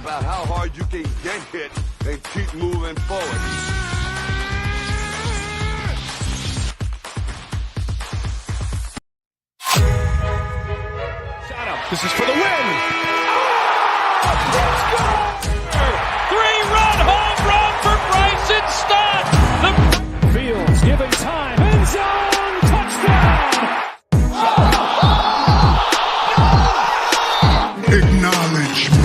about how hard you can get hit and keep moving forward. This is for the win. Let's go! Three-run home run for Bryson Stott. Fields giving time. End zone touchdown. Acknowledge me.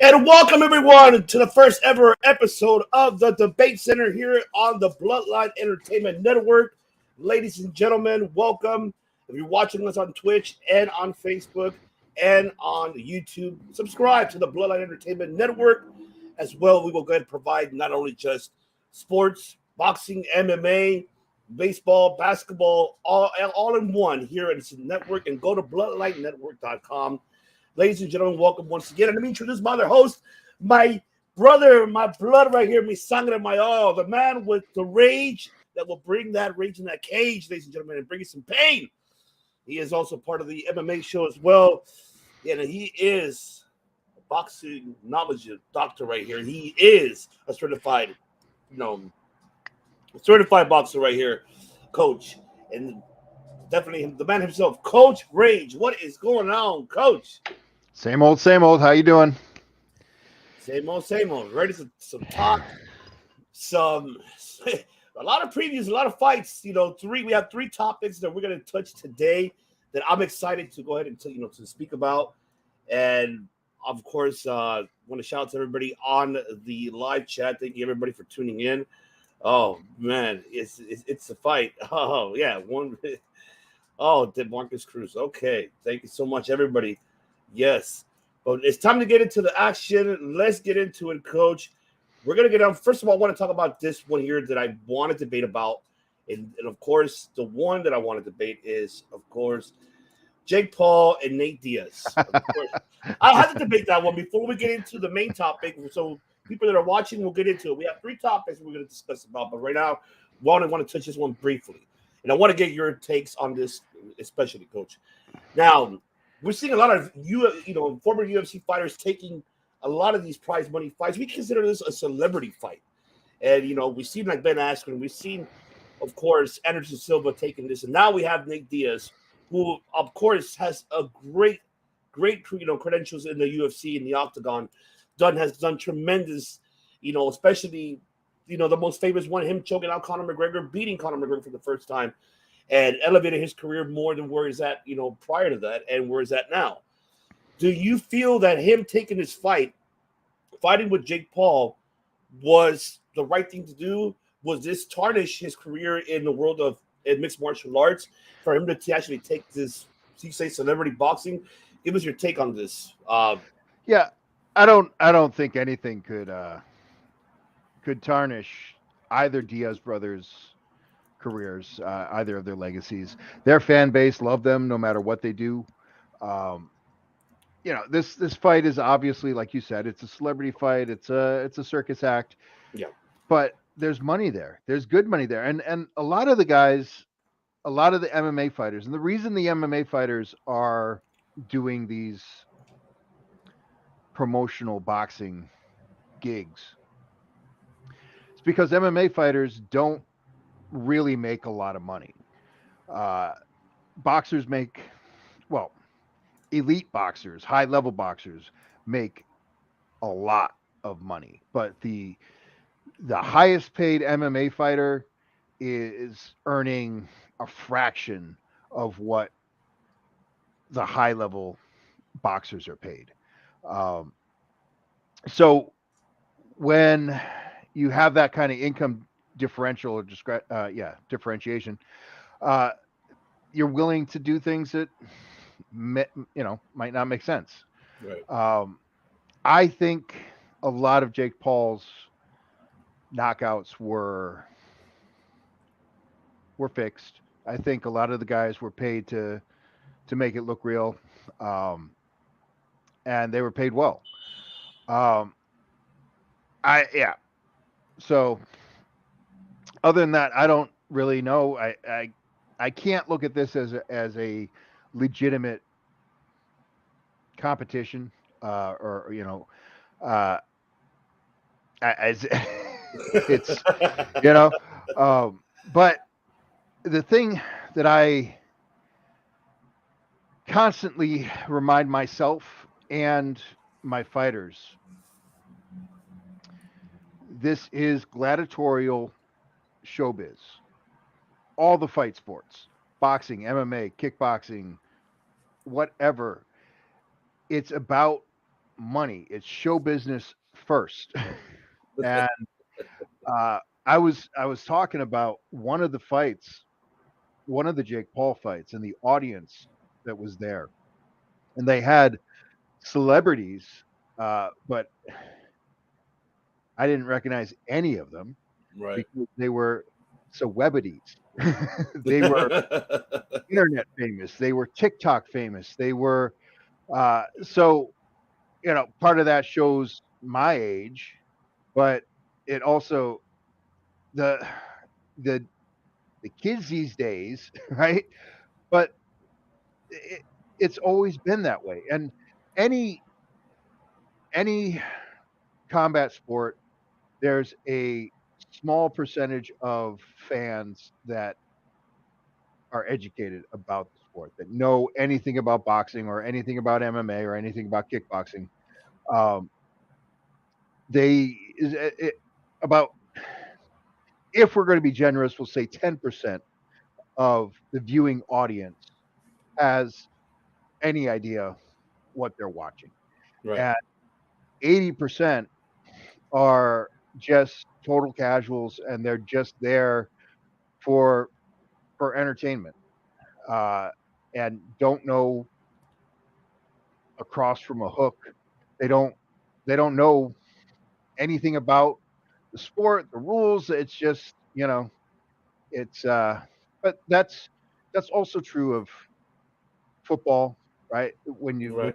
And welcome, everyone, to the first ever episode of the Debate Center here on the Bloodline Entertainment Network. Ladies and gentlemen, welcome. If you're watching us on Twitch and on Facebook and on YouTube, subscribe to the Bloodline Entertainment Network. As well, we will go ahead and provide not only just sports, boxing, MMA, baseball, basketball, all in one here in this network. And go to bloodlinenetwork.com. Ladies and gentlemen, welcome once again. And let me introduce my other host, my brother, my blood right here, mi sangre, my all, the man with the rage that will bring that rage in that cage, ladies and gentlemen, and bring you some pain. He is also part of the MMA show as well. And he is a boxing knowledge doctor right here. He is a certified boxer right here, coach. And definitely the man himself, Coach Rage. What is going on, Coach? Same old, same old. How you doing? Same old, same old. Ready for some talk, a lot of previews, a lot of fights. We have three topics that we're going to touch today that I'm excited to go ahead and to speak about. And of course, want to shout out to everybody on the live chat. Thank you everybody for tuning in. Oh man, it's a fight. Oh yeah, DeMarcus Cruz. Okay, thank you so much, everybody. Yes, but it's time to get into the action. Let's get into it, Coach. We're gonna get on. First of all, I want to talk about this one here that I want to debate about, and of course, the one that I want to debate is, of course, Jake Paul and Nate Diaz. Of course, I have to debate that one before we get into the main topic. So people that are watching will get into it. We have three topics we're going to discuss about, but right now, we only want to touch this one briefly. And I want to get your takes on this, especially, Coach. Now, we're seeing a lot of former UFC fighters taking a lot of these prize money fights. We consider this a celebrity fight. And, we've seen like Ben Askren. We've seen, of course, Anderson Silva taking this. And now we have Nate Diaz, who, of course, has a great credentials in the UFC, in the octagon. Has done tremendous, especially, the most famous one, him choking out Conor McGregor, beating Conor McGregor for the first time, and elevated his career more than where he's at, prior to that, and where he's at now. Do you feel that him taking this fighting with Jake Paul, was the right thing to do? Was this tarnish his career in the world of mixed martial arts for him to actually take this, you say, celebrity boxing? Give us your take on this. Yeah, I don't think anything could tarnish either Diaz brothers' careers, either of their legacies. Their fan base love them no matter what they do. This fight is obviously, like you said, it's a celebrity fight. It's a circus act. Yeah. But there's money there. There's good money there. And a lot of the guys, a lot of the MMA fighters, and the reason the MMA fighters are doing these promotional boxing gigs, it's because MMA fighters don't really make a lot of money. Boxers make, elite boxers, high level boxers make a lot of money, but the highest paid MMA fighter is earning a fraction of what the high level boxers are paid. So when you have that kind of income differential or differentiation, you're willing to do things that might not make sense. Right. I think a lot of Jake Paul's knockouts were were fixed. I think a lot of the guys were paid to make it look real, and they were paid well. Um, yeah. So other than that, I don't really know. I can't look at this as a legitimate competition, or uh, as it's you know, but the thing that I constantly remind myself and my fighters, this is gladiatorial showbiz. All the fight sports, boxing, MMA, kickboxing, whatever, it's about money. It's show business first. And I was talking about one of the fights, one of the Jake Paul fights, and the audience that was there, and they had celebrities, but I didn't recognize any of them Right. because they were celebrities. They were internet famous. They were TikTok famous. They were so part of that shows my age, but it also the the the kids these days, right? But it's always been that way. And any any combat sport, there's a small percentage of fans that are educated about the sport, that know anything about boxing or anything about MMA or anything about kickboxing. Um, they about, if we're going to be generous, we'll say 10% of the viewing audience has any idea what they're watching, Right. and 80% are just total casuals, and they're just there for entertainment, uh, and don't know across from a hook. They don't know anything about the sport, the rules. It's just it's but that's also true of football, right? When Right. you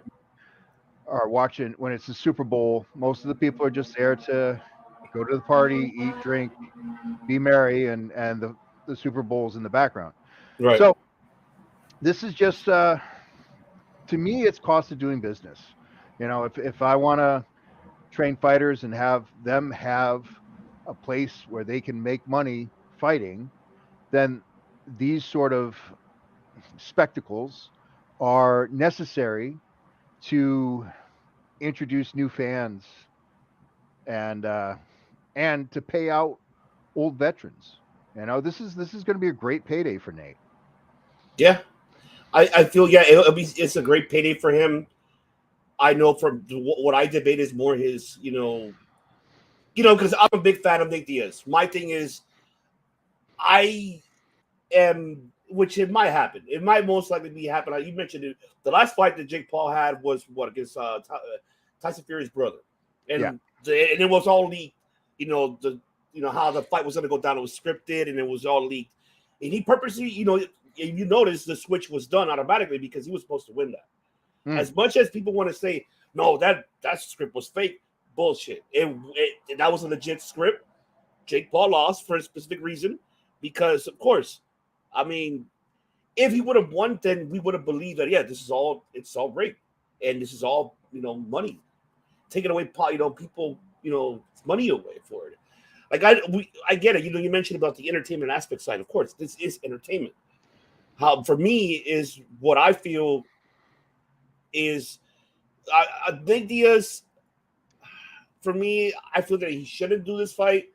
are watching, when it's the Super Bowl, most of the people are just there to go to the party, eat, drink, be merry, and the Super Bowl's in the background. Right. So this is just to me, it's cost of doing business. If I want to train fighters and have them have a place where they can make money fighting, then these sort of spectacles are necessary to introduce new fans, and to pay out old veterans. This is going to be a great payday for Nate. Yeah. I feel, yeah, it's a great payday for him. I know from what I debate is more his, because I'm a big fan of Nick Diaz. My thing is, I which it might happen. It might most likely be happen. Like you mentioned it. The last fight that Jake Paul had was what, against Tyson Fury's brother, and Yeah. And it was all leaked. How the fight was going to go down. It was scripted and it was all leaked. And he purposely, if you notice, the switch was done automatically because he was supposed to win that. As much as people want to say no, that script was fake, bullshit. That was a legit script. Jake Paul lost for a specific reason because, of course, I mean, if he would have won, then we would have believed that it's all great, and this is all money, taking away people money away for it. Like I get it. You mentioned about the entertainment aspect side. Of course, this is entertainment. How for me is what I feel is I think Diaz. For me, I feel that he shouldn't do this fight.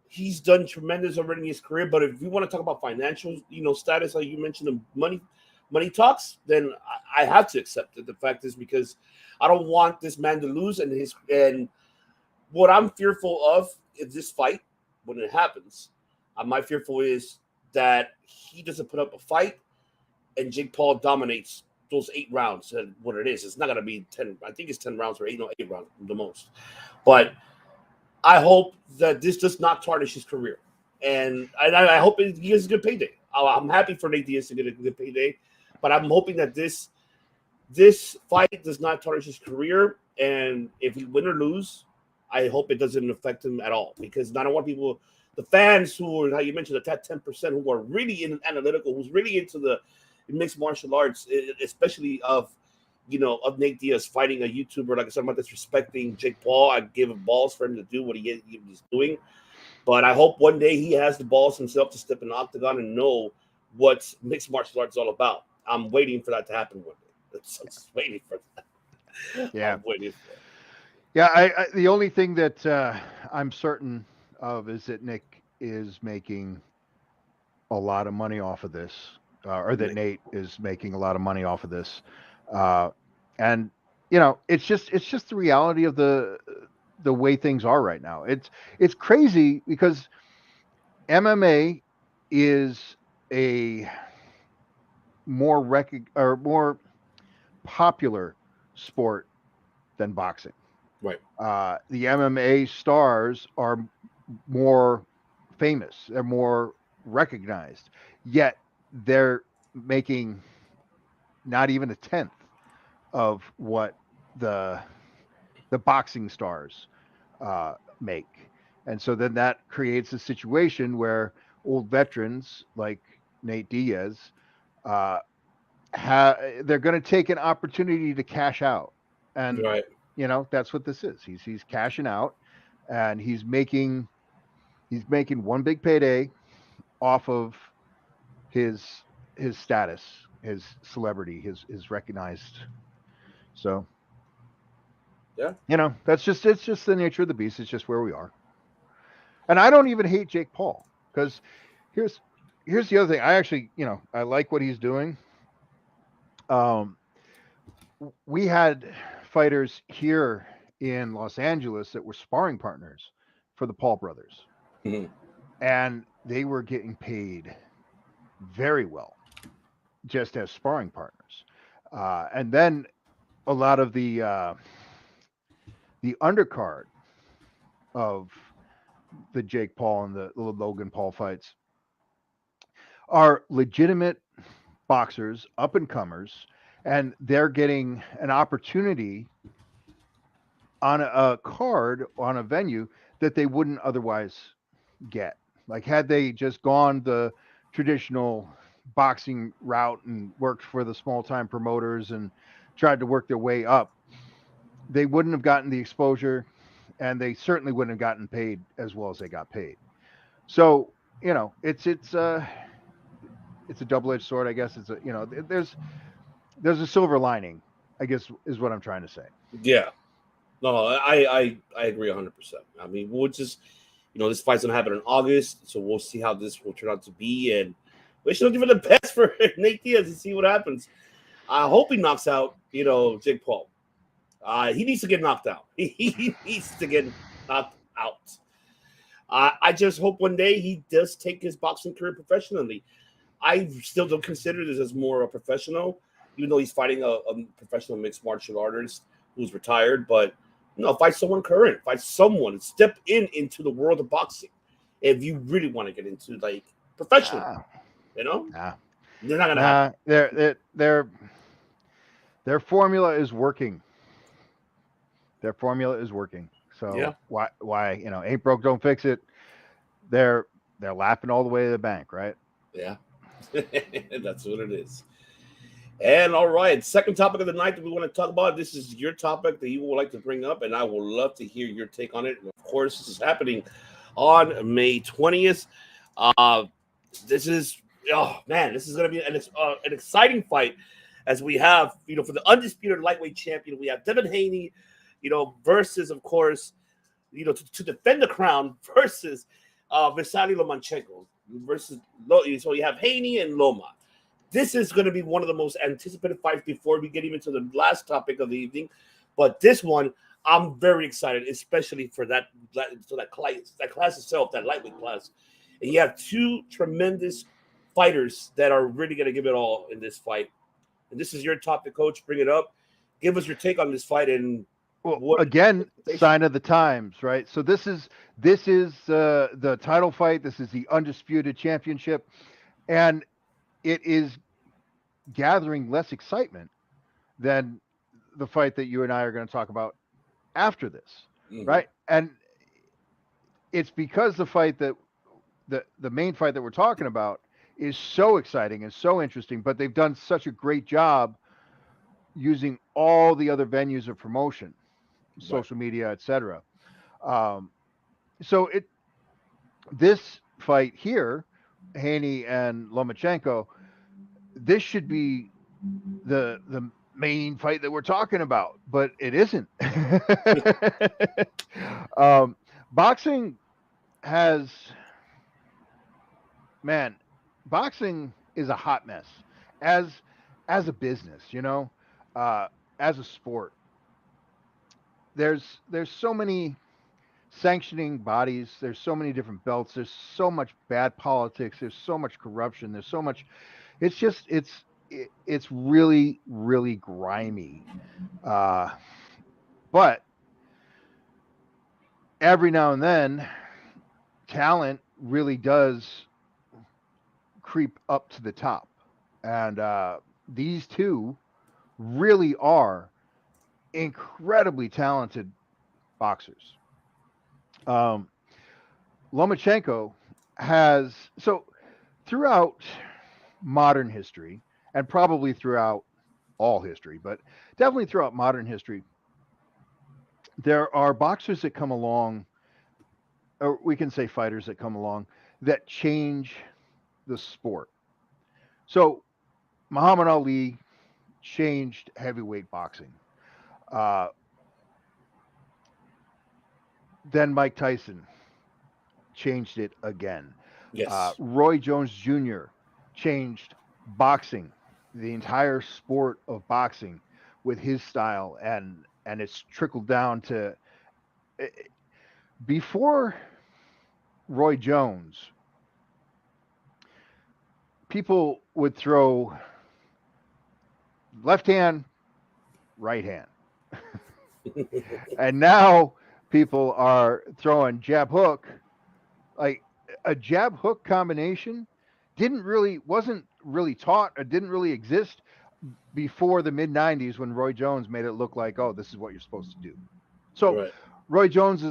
He's done tremendous already in his career, but if we want to talk about financial, status, like you mentioned, the money talks, then I have to accept it. The fact is because I don't want this man to lose, and what I'm fearful of is this fight when it happens. My fearful is that he doesn't put up a fight, and Jake Paul dominates those 8 rounds. And what it is, it's not going to be 10. I think it's 10 rounds or 8 rounds the most. But I hope that this does not tarnish his career. And I hope he gets a good payday. I'm happy for Nate Diaz to get a good payday, but I'm hoping that this fight does not tarnish his career. And if he win or lose, I hope it doesn't affect him at all, because I don't want people, the fans who are, how you mentioned, the top 10% who are really in analytical, who's really into the mixed martial arts, especially of Nate Diaz fighting a YouTuber. Like I said, I'm not disrespecting Jake Paul. I give him balls for him to do what he's doing. But I hope one day he has the balls himself to step in the octagon and know what mixed martial arts is all about. I'm waiting for that to happen one day. I'm just waiting for that. Yeah. I'm waiting for it. Yeah, I the only thing that I'm certain of is that Nick is making a lot of money off of this, or that Nate is making a lot of money off of this, and it's just the reality of the way things are right now. It's crazy because MMA is a more popular sport than boxing. Right. The MMA stars are more famous. They're more recognized. Yet they're making not even a tenth of what the boxing stars make. And so then that creates a situation where old veterans like Nate Diaz, they're going to take an opportunity to cash out. And Right. that's what this is. He's cashing out, and he's making one big payday off of his status, his celebrity, his recognized. So Yeah. it's just the nature of the beast. It's just where we are. And I don't even hate Jake Paul, because here's the other thing. I actually, I like what he's doing. We had fighters here in Los Angeles that were sparring partners for the Paul brothers, Mhm. and they were getting paid very well just as sparring partners. And then a lot of the undercard of the Jake Paul and the Logan Paul fights are legitimate boxers, up and comers, and they're getting an opportunity on a card on a venue that they wouldn't otherwise get. Like, had they just gone the traditional boxing route and worked for the small time promoters and tried to work their way up, they wouldn't have gotten the exposure, and they certainly wouldn't have gotten paid as well as they got paid. So, it's a double-edged sword, I guess. It's there's a silver lining, I guess, is what I'm trying to say. Yeah. No, I agree 100%. I mean, we'll just, this fight's gonna happen in August, so we'll see how this will turn out to be, and we should give it the best for Nate Diaz and see what happens. I hope he knocks out, Jake Paul. He needs to get knocked out. He needs to get knocked out. I just hope one day he does take his boxing career professionally. I still don't consider this as more a professional, even though he's fighting a professional mixed martial artist who's retired. But fight someone current, fight someone, step into the world of boxing. If you really want to get into like professional, they're not gonna happen. Their formula is working. Their formula is working. So Yeah. why ain't broke, don't fix it. They're laughing all the way to the bank, right? Yeah. That's what it is. And all right, second topic of the night that we want to talk about. This is your topic that you would like to bring up, and I would love to hear your take on it. And of course, this is happening on May 20th. This is this is going to be an exciting fight, as we have for the undisputed lightweight champion. We have Devin Haney, versus, of course, to defend the crown versus Vasily Lomachenko versus so you have Haney and Loma. This is going to be one of the most anticipated fights before we get even to the last topic of the evening. But this one, I'm very excited, especially for that class itself, that lightweight class. And you have two tremendous fighters that are really going to give it all in this fight. And this is your topic, Coach. Bring it up. Give us your take on this fight, and Well, What again, sign of the times, right? So this is the title fight. This is the undisputed championship, and it is gathering less excitement than the fight that you and I are going to talk about after this, right? And it's because the fight that the main fight that we're talking about is so exciting and so interesting, but they've done such a great job using all the other venues of promotion, social media, etc. So this fight here, Haney and Lomachenko, this should be the main fight that we're talking about, but it isn't. Boxing has, man, boxing is a hot mess as a business, as a sport. There's so many sanctioning bodies. There's so many different belts. There's so much bad politics. There's so much corruption. There's so much. It's just it's really really grimy. But every now and then, talent really does creep up to the top, and these two really are incredibly talented boxers. Lomachenko has so throughout modern history, and probably throughout all history, but definitely throughout modern history, there are boxers that come along, or we can say fighters that come along that change the sport. So Muhammad Ali changed heavyweight boxing. Uh, then Mike Tyson changed it again. Yes. Roy Jones Jr. changed boxing, the entire sport of boxing, with his style, and it's trickled down to before Roy Jones. People would throw left hand, right hand, and now people are throwing jab hook. Like a jab hook combination wasn't really taught or didn't really exist before the mid 90s when Roy Jones made it look like, oh, this is what you're supposed to do. So Right. Roy Jones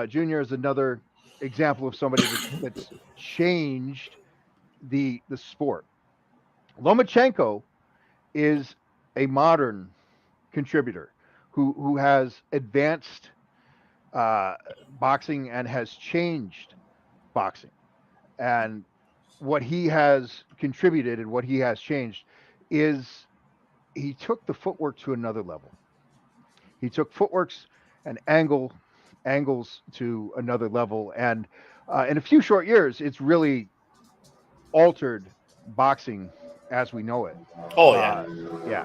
Jr. is another example of somebody that's changed the sport. Lomachenko is a modern contributor who has advanced boxing and has changed boxing. And what he has contributed and what he has changed is he took the footwork to another level. He took footworks and angles to another level, and in a few short years, it's really altered boxing as we know it. Oh yeah, Yeah,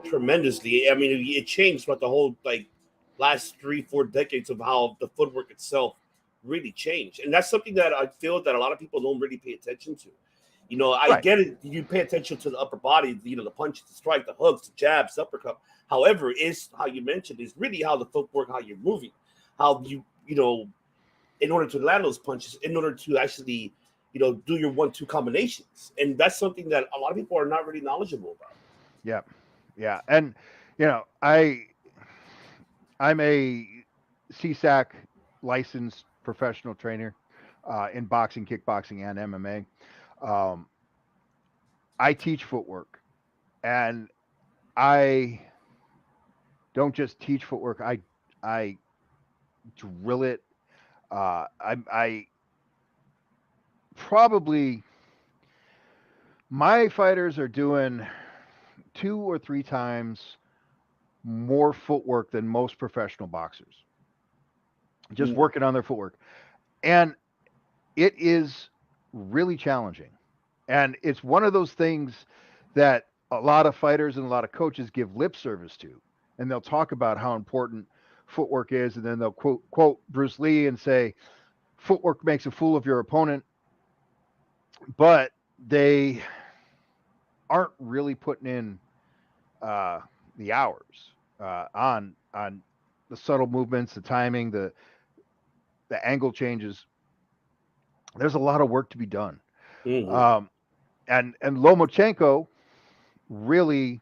tremendously. I mean, it changed throughout the whole last 3-4 decades of how the footwork itself really changed, and that's something that I feel that a lot of people don't really pay attention to. I right. get it. You pay attention to the upper body, the punches, the strike, the hooks, the jabs, the uppercut. However, is how you mentioned is really how the footwork, how you're moving, how in order to land those punches, in order to actually, do your 1-2 combinations, and that's something that a lot of people are not really knowledgeable about. Yeah, yeah, and I'm a CSAC licensed professional trainer in boxing, kickboxing, and MMA. Um, I teach footwork, and I don't just teach footwork. I drill it. I probably my fighters are doing 2 or 3 times more footwork than most professional boxers. Just working on their footwork, and it is really challenging. And it's one of those things that a lot of fighters and a lot of coaches give lip service to, and they'll talk about how important footwork is, and then they'll quote Bruce Lee and say, "Footwork makes a fool of your opponent," but they aren't really putting in the hours on the subtle movements, the timing, the angle changes. There's a lot of work to be done. Mhm. And Lomachenko really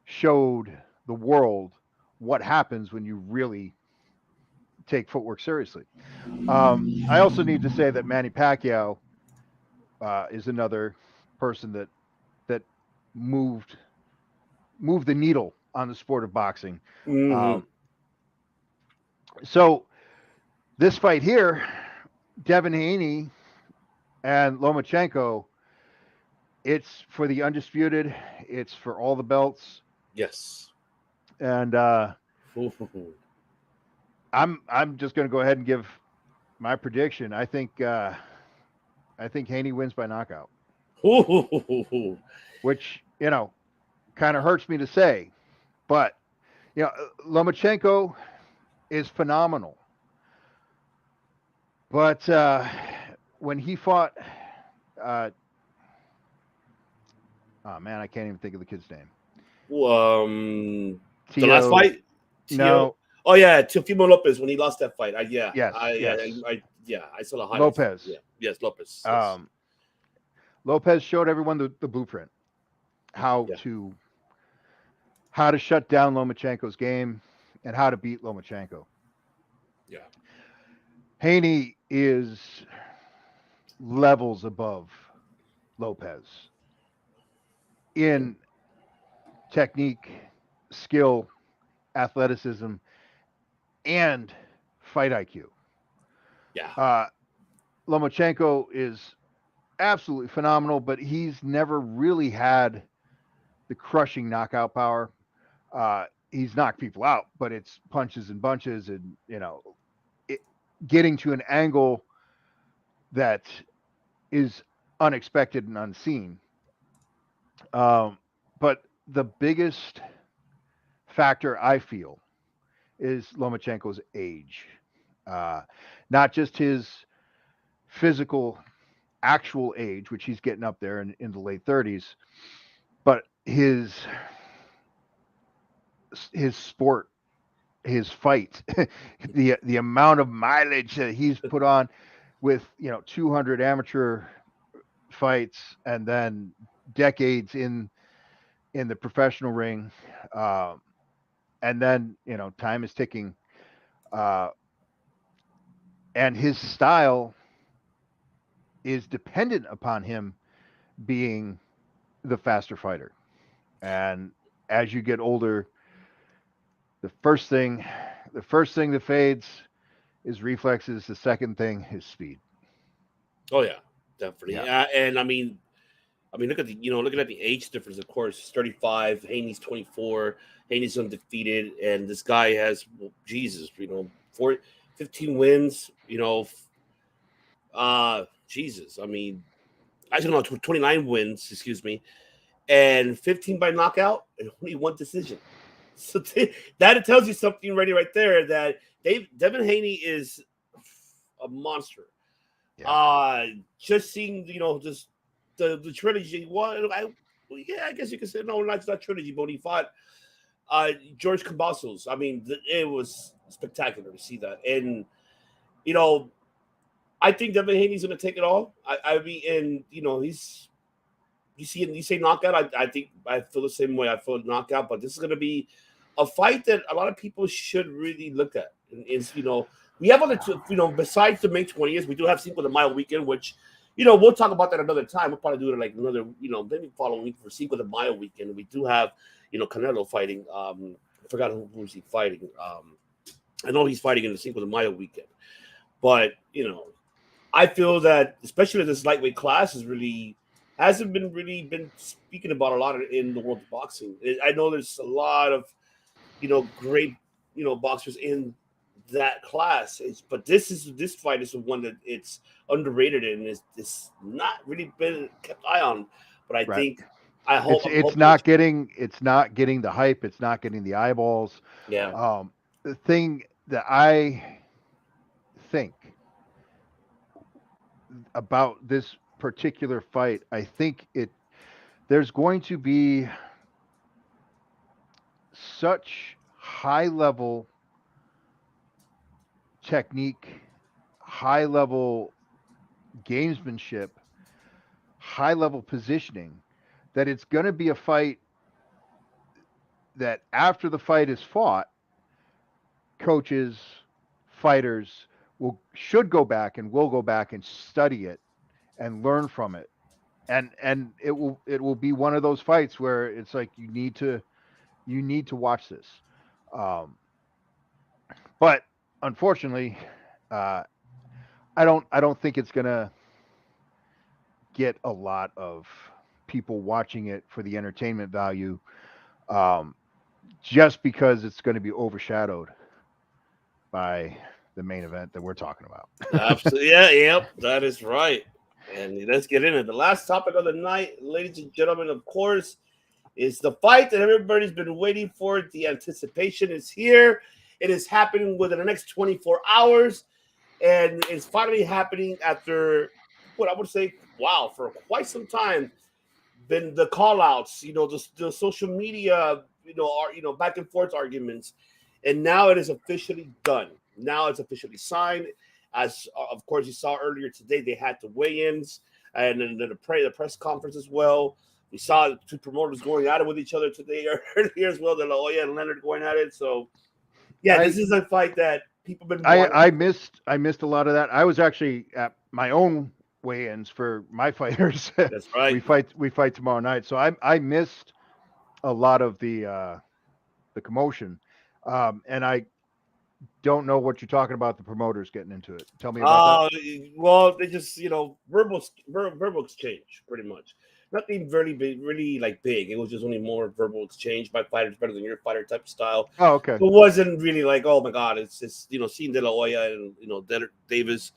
showed the world what happens when you really take footwork seriously. I also need to say that Manny Pacquiao is another person that moved the needle on the sport of boxing. Mhm. Um, so this fight here, Devin Haney and Lomachenko, it's for the undisputed. It's for all the belts, Yes. and Ooh. I'm just going to go ahead and give my prediction. I think Haney wins by knockout, Ooh. which kind of hurts me to say, but Lomachenko is phenomenal. But when he fought, uh, oh man, I can't even think of the kid's name. The last Tio, fight, Tio. no, Oh yeah, Teofimo Lopez when he lost that fight. yes, I saw the highlights. Lopez. Yeah, yes, Lopez. Yes, Um, Lopez showed everyone the blueprint, how yeah, to how to shut down Lomachenko's game and how to beat Lomachenko. yeah. Haney is levels above Lopez in technique, skill, athleticism, and fight IQ. Yeah. Uh, Lomachenko is absolutely phenomenal, but he's never really had the crushing knockout power. He's knocked people out, but it's punches and bunches, and it, getting to an angle that is unexpected and unseen. Um, but the biggest factor I feel is Lomachenko's age, uh, not just his physical, actual age, which he's getting up there in the late 30s, but his sport, his fight, the amount of mileage that he's put on with 200 amateur fights and then decades in the professional ring, um, and then time is ticking, uh, and his style is dependent upon him being the faster fighter. And as you get older, the first thing that fades is reflexes. The second thing is speed. Oh yeah, definitely. Yeah. And look at looking at the age difference. Of course, 35. Haney's 24. Haney's undefeated, and this guy has Jesus. 15 wins. Jesus. I don't know, 29 wins. Excuse me, and 15 by knockout, and only one decision. So that tells you something right there that Devin Haney is a monster. Yeah. Just seeing just the trilogy. I guess you could say no, not trilogy, but he fought George Cambasos. It was spectacular to see that, and you know, I think Devin Haney's going to take it all. And you say knockout. I think I feel the same way. I feel knockout, but this is going to be a fight that a lot of people should really look at. And is we have other two, besides the May 20th, we do have Cinco de Mayo weekend, which we'll talk about that another time. We'll probably do it like another maybe following week for Cinco de Mayo weekend. We do have Canelo fighting. I forgot who's he fighting. I know he's fighting in the Cinco de Mayo weekend, but I feel that especially this lightweight class is really hasn't been really been speaking about a lot in the world of boxing. I know there's a lot of great boxers in that class. But this fight is the one that it's underrated and it's not really been kept eye on. But I Right. think I'm It's hoping not getting the hype. It's not getting the eyeballs. yeah. The thing that I think about this particular fight, I think there's going to be such high level technique, high level gamesmanship, high level positioning, that it's going to be a fight that after the fight is fought, coaches, fighters should go back and will go back and study it and learn from it. And it will be one of those fights where it's like you need to watch this. But unfortunately, I don't think it's gonna get a lot of people watching it for the entertainment value, just because it's going to be overshadowed by the main event that we're talking about. Absolutely. Yeah, yep, that is right. And let's get into it. The last topic of the night, ladies and gentlemen, of course, is the fight that everybody's been waiting for. The anticipation is here. It is happening within the next 24 hours. And it's finally happening after what I would say, wow, for quite some time, been the call outs, the social media, back and forth arguments. And now it is officially done. Now it's officially signed. As of course you saw earlier today, they had the weigh-ins and then the press conference as well. We saw the two promoters going at it with each other today earlier as well. The La Hoya and Leonard going at it. So yeah, this is a fight that people have been wanting. I missed a lot of that. I was actually at my own weigh-ins for my fighters. That's right. we fight tomorrow night. So I missed a lot of the commotion. And I don't know what you're talking about. The promoters getting into it. Tell me about that. Well, they just verbal exchange pretty much. Nothing really big, big. It was just only more verbal exchange. My fighter's better than your fighter type of style. Oh, okay. So it wasn't really like, oh my God, it's just seeing De La Hoya and Davis,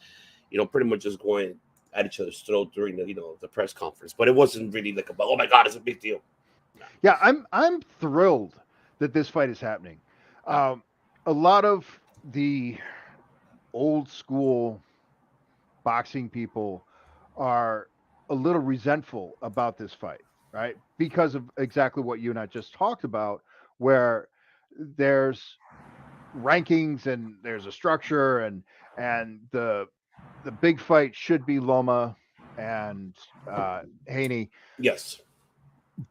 pretty much just going at each other's throat during the press conference. But it wasn't really like about, oh my God, it's a big deal. Yeah, I'm thrilled that this fight is happening. A lot of the old school boxing people are a little resentful about this fight, right? Because of exactly what you and I just talked about, where there's rankings and there's a structure and the big fight should be Loma and Haney. Yes.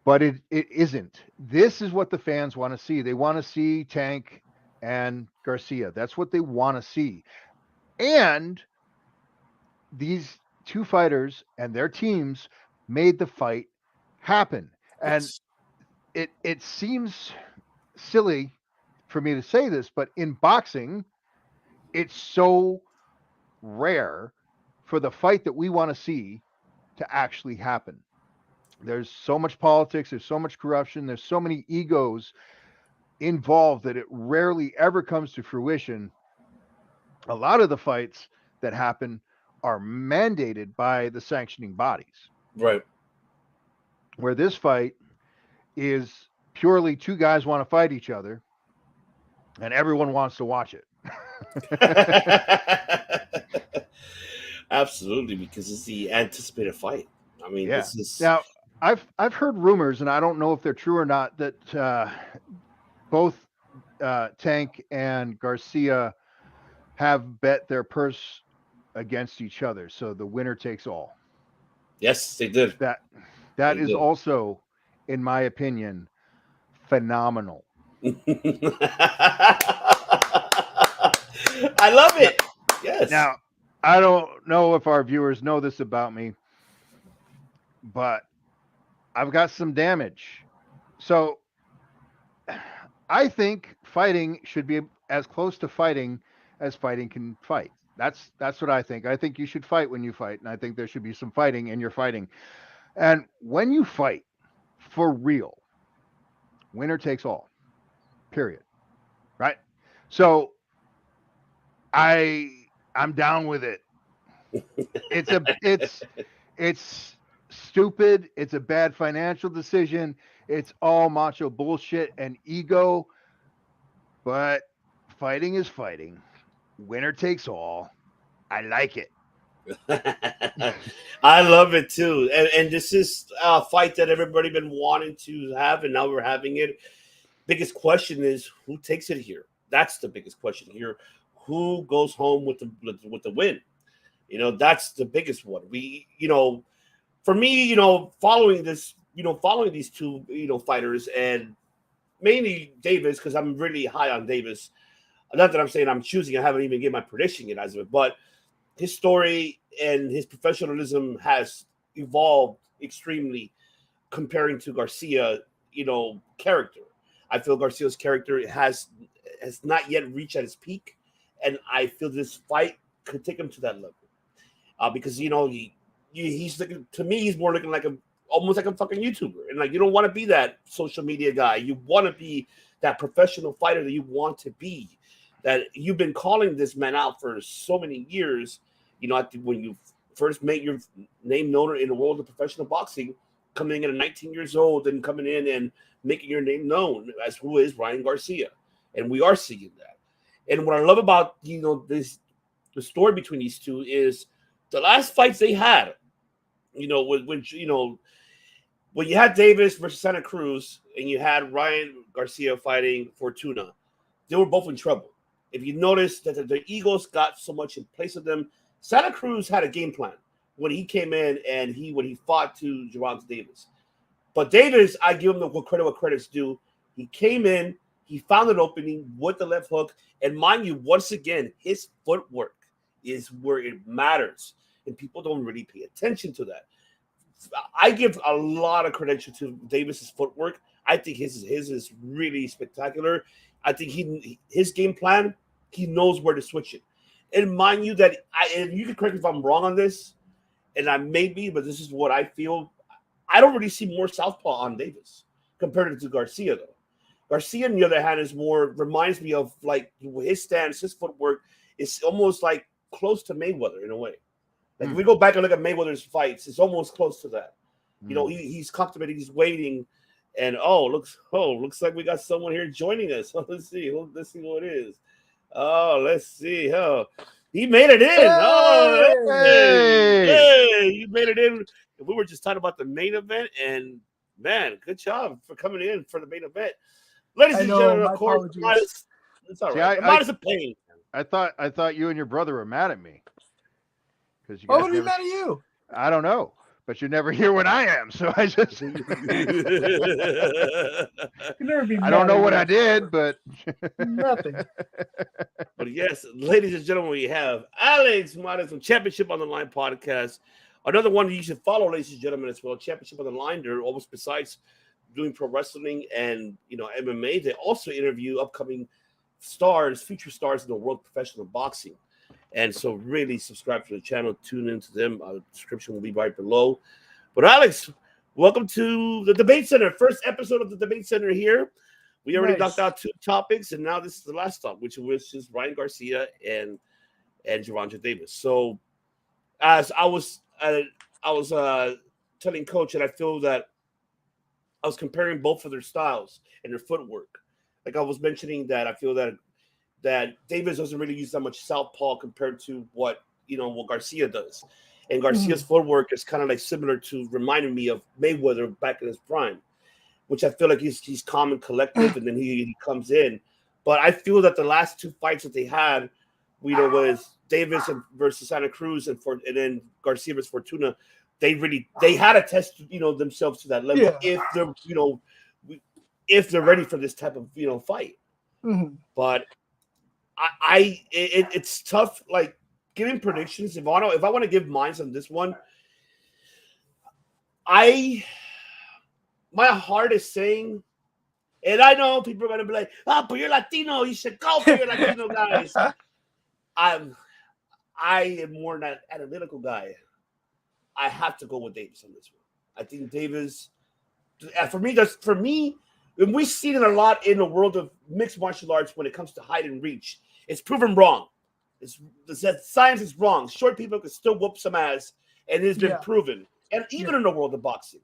But it isn't. This is what the fans want to see. They want to see Tank and Garcia. That's what they want to see. And these two fighters and their teams made the fight happen. And it seems silly for me to say this, but in boxing, it's so rare for the fight that we want to see to actually happen. There's so much politics, there's so much corruption, there's so many egos involved that it rarely ever comes to fruition. A lot of the fights that happen are mandated by the sanctioning bodies. Right. Where this fight is purely two guys want to fight each other and everyone wants to watch it. Absolutely, because it's the anticipated fight. I mean, yeah. This is now I've heard rumors, and I don't know if they're true or not, that both Tank and Garcia have bet their purse against each other, so the winner takes all. Yes, they did. That is also, in my opinion, phenomenal. I love it. Yes. Now, I don't know if our viewers know this about me, but I've got some damage. So I think fighting should be as close to fighting as fighting can fight. That's what I think. I think you should fight when you fight, and I think there should be some fighting and you're fighting. And when you fight for real, winner takes all. Period. Right? So I'm down with it. It's stupid. It's a bad financial decision. It's all macho bullshit and ego. But fighting is fighting. Winner takes all. I like it. I love it too. And this is a fight that everybody been wanting to have, and now we're having it. Biggest question is who takes it here? That's the biggest question here. who goes home with the win. That's the biggest one. For me, following these two, fighters, and mainly Davis, because I'm really high on Davis. Not that I'm saying I'm choosing. I haven't even given my prediction yet as of it, but his story and his professionalism has evolved extremely comparing to Garcia, character. I feel Garcia's character has not yet reached at his peak, and I feel this fight could take him to that level. Because he's looking, to me, he's more looking like almost like a fucking YouTuber, and like you don't want to be that social media guy. You want to be that professional fighter that you want to be. That you've been calling this man out for so many years. I think when you first made your name known in the world of professional boxing, coming in at 19 years old and coming in and making your name known as who is Ryan Garcia, and we are seeing that. And what I love about the story between these two is the last fights they had. When you had Davis versus Santa Cruz and you had Ryan Garcia fighting Fortuna, they were both in trouble. If you notice that the egos got so much in place of them, Santa Cruz had a game plan when he came in and when he fought to Gervonta Davis. But Davis, I give him what credit's due. He came in, he found an opening with the left hook, and mind you, once again, his footwork is where it matters, and people don't really pay attention to that. I give a lot of credential to Davis's footwork. I think his is really spectacular. I think his game plan, he knows where to switch it. And mind you that and you can correct me if I'm wrong on this, and I may be, but this is what I feel. I don't really see more southpaw on Davis compared to Garcia, though. Garcia, on the other hand, reminds me of like his stance, his footwork is almost like close to Mayweather in a way. Like if we go back and look at Mayweather's fights, it's almost close to that. He's comfortable, he's waiting, and looks like we got someone here joining us. Let's see who it is. Let's see. He made it in. Hey, you made it in. We were just talking about the main event, and man, good job for coming in for the main event. Ladies and gentlemen, of course, it's all right. Minus a pain. I thought you and your brother were mad at me. Why would we mad at you? I don't know, but you're never here when I am, so I just. You never be I don't know what I did, but nothing. But yes, ladies and gentlemen, we have Alex Martinez from Championship on the Line podcast. Another one you should follow, ladies and gentlemen, as well. Championship on the Line. They're almost besides doing pro wrestling and MMA. They also interview upcoming stars, future stars in the world of professional boxing. And so really subscribe to the channel, tune into them. The description will be right below. But Alex, welcome to the Debate Center. First episode of the Debate Center here. We already knocked out 2 topics, and now this is the last topic, which was Ryan Garcia and Gervonta Davis. So as I was telling Coach, and I feel that I was comparing both of their styles and their footwork. Like I was mentioning that I feel that Davis doesn't really use that much southpaw compared to what Garcia does. And Garcia's footwork is kind of like similar to reminding me of Mayweather back in his prime, which I feel like he's calm and collective, and then he comes in. But I feel that the last 2 fights that they had, was Davis versus Santa Cruz and then Garcia versus Fortuna. They had to test themselves to that level if they're ready for this type of fight. But it's tough, like giving predictions. If I want to give mine on this one, my heart is saying, and I know people are gonna be like, but you're Latino, you should go for your Latino guys. I am more an analytical guy. I have to go with Davis on this one. I think Davis, for me, and we've seen it a lot in the world of mixed martial arts when it comes to height and reach. It's proven wrong. The science is wrong. Short people can still whoop some ass, and it's been proven. And even in the world of boxing.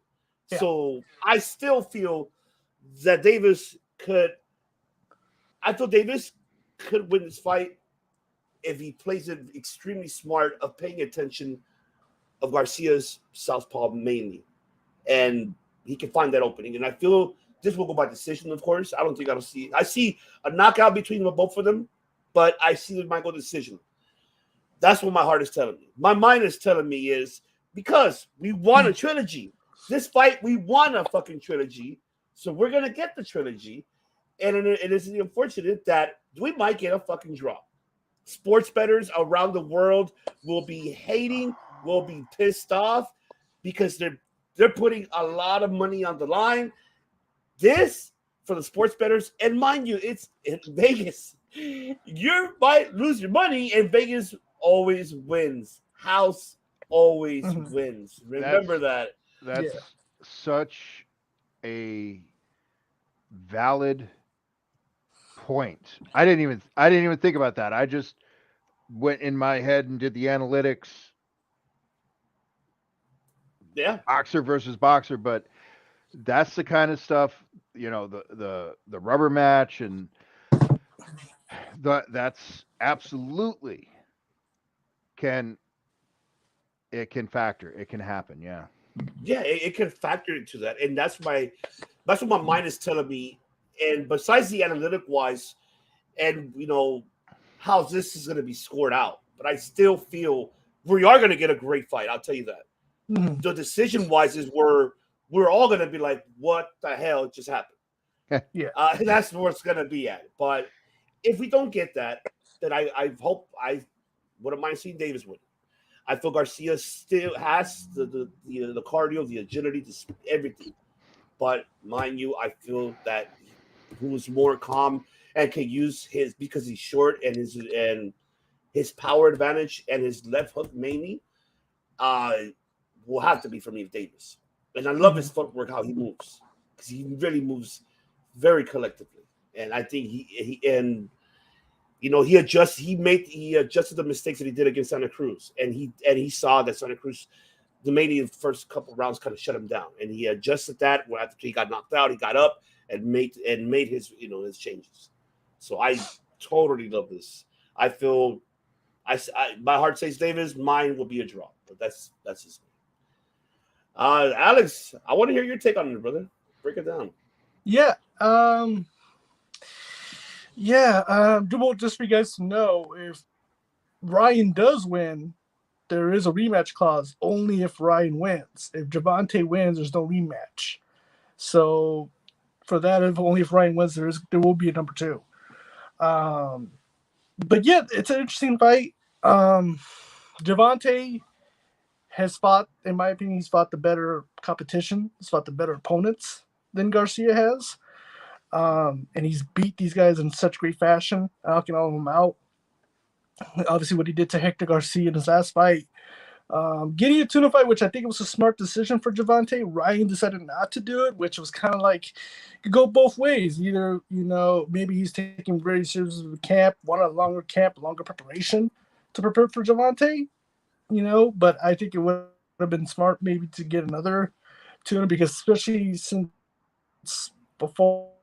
Yeah. So I still feel that Davis could win this fight if he plays it extremely smart of paying attention of Garcia's southpaw mainly. And he can find that opening. And I feel this will go by decision, of course. I don't think I see a knockout between both of them. but I see the Michael decision. That's what my heart is telling me. My mind is telling me is because we won a trilogy. This fight, we won a fucking trilogy. So we're going to get the trilogy. And it is unfortunate that we might get a fucking draw. Sports bettors around the world will be hating, will be pissed off because they're putting a lot of money on the line. This, for the sports bettors, and mind you, it's in Vegas. You might lose your money, and Vegas always wins. House always wins. Remember that. That's such a valid point. I didn't even think about that. I just went in my head and did the analytics. Yeah. Boxer versus boxer, but that's the kind of stuff, the rubber match and that's absolutely can factor. It can happen. Yeah. Yeah, it can factor into that. And that's what my mind is telling me. And besides the analytic wise, and how this is going to be scored out, but I still feel we are going to get a great fight. I'll tell you that. Mhm. The decision wise is we're all going to be like, what the hell just happened? That's where it's going to be at. But if we don't get that, then I hope I wouldn't mind seeing Davis win. I feel Garcia still has the cardio, the agility, everything. But mind you, I feel that who's more calm and can use his, because he's short and his power advantage and his left hook mainly, will have to be for me Davis. And I love his footwork, how he moves, because he really moves very collectively. And I think he adjusted the mistakes that he did against Santa Cruz, and he saw that Santa Cruz, mainly the first couple of rounds, kind of shut him down, and he adjusted that. After he got knocked out, he got up and made his his changes. So I totally love this. I feel my heart says Davis, mine will be a draw, but that's his. Alex, I want to hear your take on it, brother. Break it down. Yeah. Well, just for you guys to know, if Ryan does win, there is a rematch clause only if Ryan wins. If Gervonta wins, there's no rematch. So for that, if Ryan wins, there will be a number 2. But yeah, it's an interesting fight. Gervonta has fought, in my opinion, he's fought the better competition. He's fought the better opponents than Garcia has. And he's beat these guys in such great fashion, knocking all of them out. Obviously, what he did to Hector Garcia in his last fight. Getting a tuna fight, which I think was a smart decision for Gervonta. Ryan decided not to do it, which was kind of like, it could go both ways. Either, maybe he's taking very seriously with the camp, want a longer camp, longer preparation to prepare for Gervonta, but I think it would have been smart maybe to get another tuna, because especially since before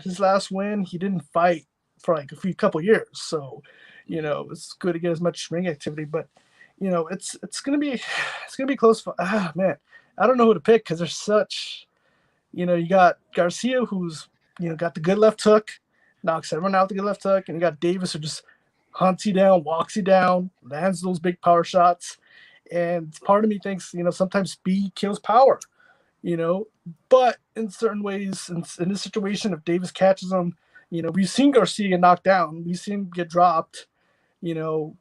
his last win, he didn't fight for like a couple years. So, it's good to get as much ring activity, but it's gonna be close. Man, I don't know who to pick, because there's such, you got Garcia, who's got the good left hook, knocks everyone out with the good left hook, and you got Davis, who just hunts you down, walks you down, lands those big power shots. And part of me thinks, sometimes speed kills power, but in certain ways, in this situation, if Davis catches him, we've seen Garcia get knocked down, we've seen him get dropped, will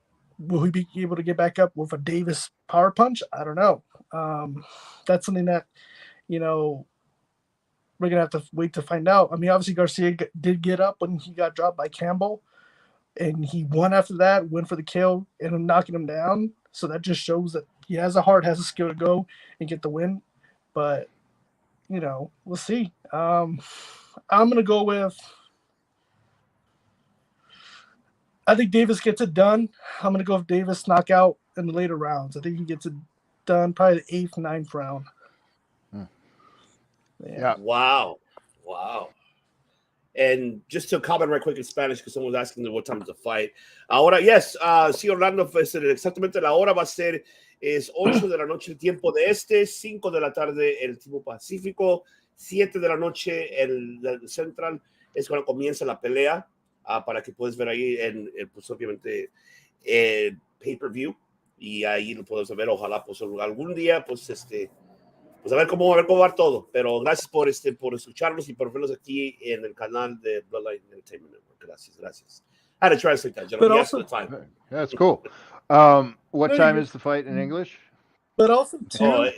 he be able to get back up with a Davis power punch? I don't know. That's something that, we're going to have to wait to find out. I mean, obviously Garcia did get up when he got dropped by Campbell, and he won after that, went for the kill, and knocking him down. So that just shows that he has a heart, has a skill to go and get the win. But, we'll see. I'm going to go with, I think Davis gets it done. I'm going to go with Davis knockout in the later rounds. I think he gets it done probably the 8th, 9th round. Yeah. Wow. And just to comment right quick in Spanish, because someone was asking what time is the fight. Ahora, yes, sí, Orlando, exactamente la hora va a ser 8 de la noche el tiempo de 5 de la tarde el tiempo pacífico, 7 de la noche el Central es cuando comienza la pelea. para que puedas ver ahí pues obviamente el pay-per-view y ahí lo puedes ver. Ojalá pues algún día pues pues a ver cómo va todo. Pero gracias por escucharnos y por vernos aquí en el canal de Bloodline Entertainment Network. Gracias. I had to translate that, gentlemen. But Yes, also, the time. That's cool. What No, time you're is the fight in English? but also Oh, too.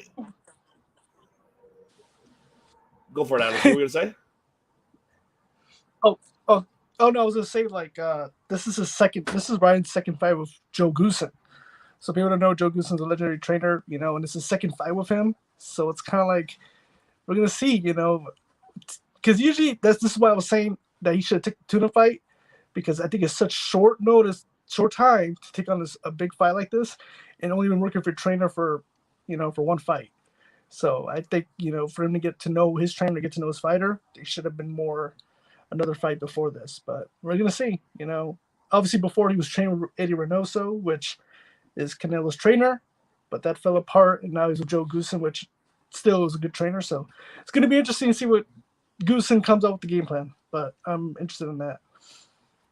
go for it, Alex. What were you gonna say? Oh, oh, oh no! I was gonna say like this is his second. This is Ryan's second fight with Joe Goosen. So people don't know Joe Goosen's a legendary trainer, and it's his second fight with him. So it's kind of like we're gonna see, because usually this is why I was saying that he should take the tuna fight because I think it's such short notice, short time to take on a big fight like this, and only been working for a trainer for one fight. So I think for him to get to know his trainer, get to know his fighter, there should have been more another fight before this. But we're gonna see. Obviously before he was training with Eddie Reynoso, which is Canelo's trainer, but that fell apart, and now he's with Joe Goosen, which still is a good trainer. So it's going to be interesting to see what Goosen comes up with the game plan. But I'm interested in that.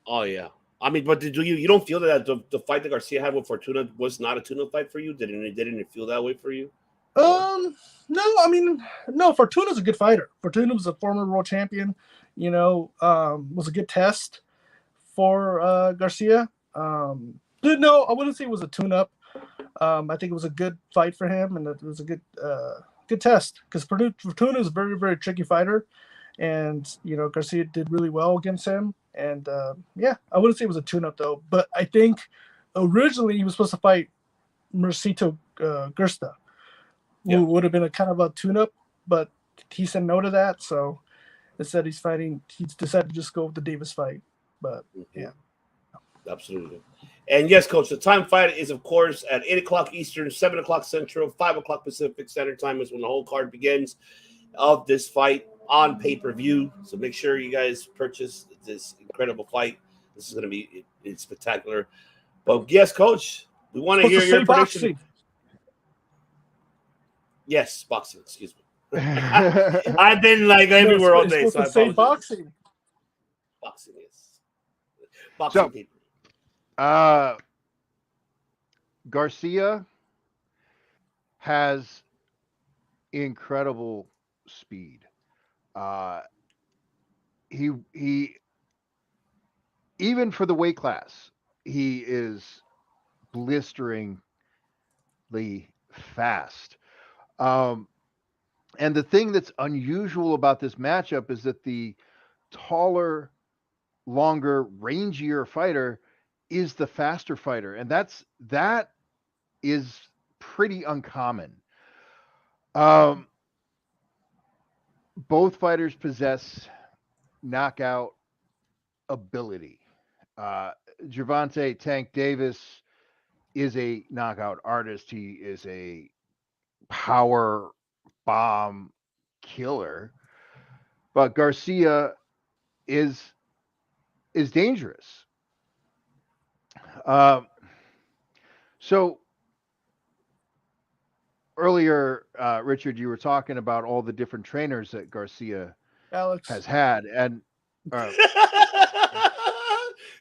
Oh yeah. I mean, but did you don't feel that the fight that Garcia had with Fortuna was not a tuna fight for you? Didn't it feel that way for you? No, I mean, no. Fortuna's a good fighter. Fortuna was a former world champion. Was a good test for Garcia. No, I wouldn't say it was a tune-up. I think it was a good fight for him, and it was a good test because Fortuna is a very, very tricky fighter, and Garcia did really well against him. And I wouldn't say it was a tune-up though, but I think originally he was supposed to fight Mercito Gersta, who would have been a kind of a tune-up, but he said no to that. So instead, he's decided to just go with the Davis fight. But yeah. Absolutely. And yes, Coach, the time fight is, of course, at 8 o'clock Eastern, 7 o'clock Central, 5 o'clock Pacific Standard Time is when the whole card begins of this fight on pay-per-view. So make sure you guys purchase this incredible fight. This is going to be it's spectacular. But yes, Coach, we want to hear your prediction. Boxing. Yes, boxing. Excuse me. I've been like everywhere all day, so I apologize. Boxing. Boxing is boxing. People. Garcia has incredible speed. He even for the weight class, he is blisteringly fast. And the thing that's unusual about this matchup is that the taller, longer, rangier fighter is the faster fighter, and that is pretty uncommon. Both fighters possess knockout ability. Gervonta Tank Davis is a knockout artist. He is a power bomb killer, but Garcia is dangerous. So earlier, Richard, you were talking about all the different trainers that Garcia Alex has had, and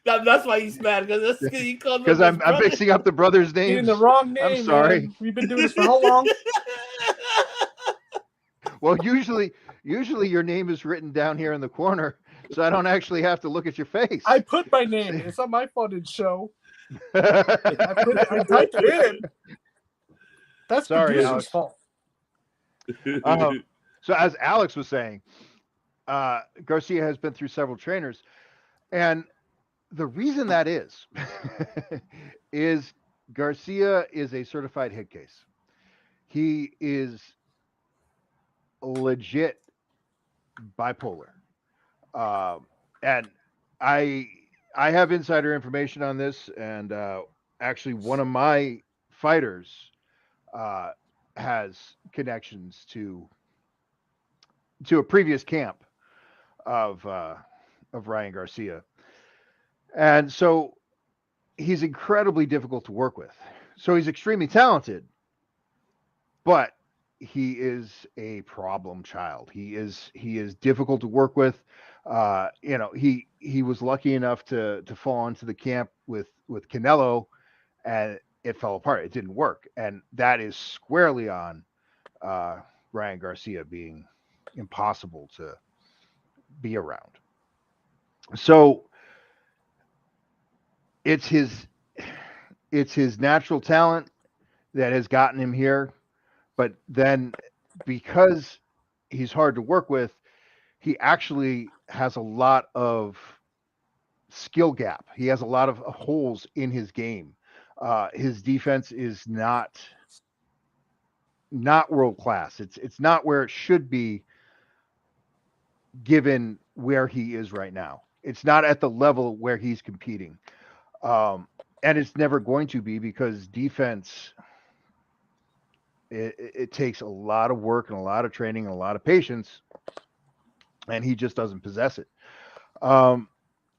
that's why he's mad because I'm mixing up the brothers' names. in the wrong name. I'm sorry. Man. We've been doing this for how long? Well, usually your name is written down here in the corner, so I don't actually have to look at your face. I put my name. It's not my fault in show. I typed it in. That's Sorry, producer's Alex. fault. So as Alex was saying, Garcia has been through several trainers, and the reason that is Garcia is a certified hit case. He is legit bipolar, and I have insider information on this, and actually one of my fighters has connections to a previous camp of Ryan Garcia, and so he's incredibly difficult to work with. So he's extremely talented, but he is a problem child. He is difficult to work with. He was lucky enough to fall into the camp with Canelo, and it fell apart. It didn't work, and that is squarely on Ryan Garcia being impossible to be around. So it's his natural talent that has gotten him here, but then because he's hard to work with, he actually has a lot of skill gap. He has a lot of holes in his game. His defense is not world class. It's not where it should be, given where he is right now. It's not at the level where he's competing, and it's never going to be, because defense, it takes a lot of work and a lot of training and a lot of patience, and he just doesn't possess it.